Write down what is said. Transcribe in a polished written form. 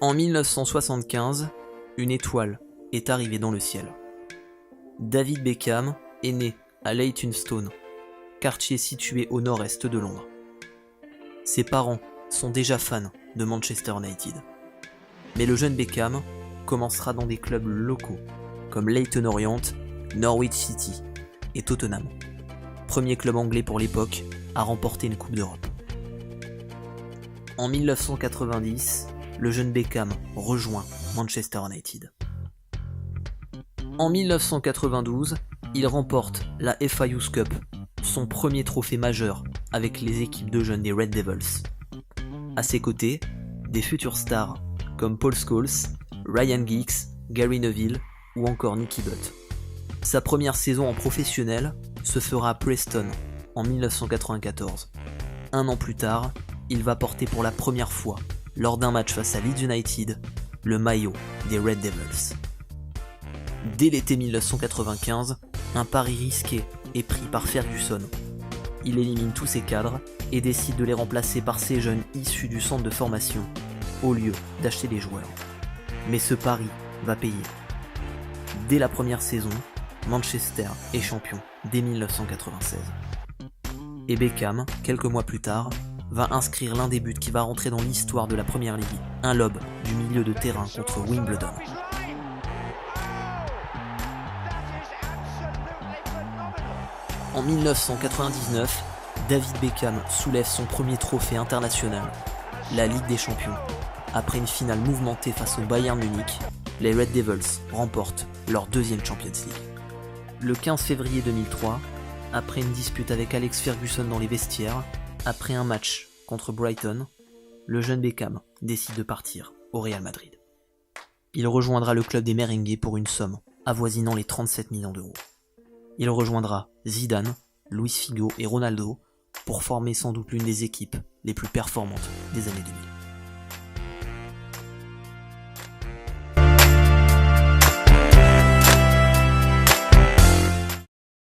En 1975, une étoile est arrivée dans le ciel. David Beckham est né à Leytonstone, quartier situé au nord-est de Londres. Ses parents sont déjà fans de Manchester United. Mais le jeune Beckham commencera dans des clubs locaux comme Leyton Orient, Norwich City et Tottenham, premier club anglais pour l'époque à remporter une Coupe d'Europe. En 1990, le jeune Beckham rejoint Manchester United. En 1992, il remporte la FA Youth Cup, son premier trophée majeur avec les équipes de jeunes des Red Devils. À ses côtés, des futurs stars comme Paul Scholes, Ryan Giggs, Gary Neville ou encore Nicky Butt. Sa première saison en professionnel se fera à Preston en 1994. Un an plus tard, il va porter pour la première fois, lors d'un match face à Leeds United, le maillot des Red Devils. Dès l'été 1995, un pari risqué est pris par Ferguson. Il élimine tous ses cadres et décide de les remplacer par ces jeunes issus du centre de formation, au lieu d'acheter des joueurs. Mais ce pari va payer. Dès la première saison, Manchester est champion dès 1996. Et Beckham, quelques mois plus tard, va inscrire l'un des buts qui va rentrer dans l'histoire de la Premier League, un lob du milieu de terrain contre Wimbledon. En 1999, David Beckham soulève son premier trophée international, la Ligue des Champions. Après une finale mouvementée face au Bayern Munich, les Red Devils remportent leur deuxième Champions League. Le 15 février 2003, après une dispute avec Alex Ferguson dans les vestiaires, après un match contre Brighton, le jeune Beckham décide de partir au Real Madrid. Il rejoindra le club des Merengues pour une somme avoisinant les 37 millions d'euros. Il rejoindra Zidane, Luis Figo et Ronaldo pour former sans doute l'une des équipes les plus performantes des années 2000.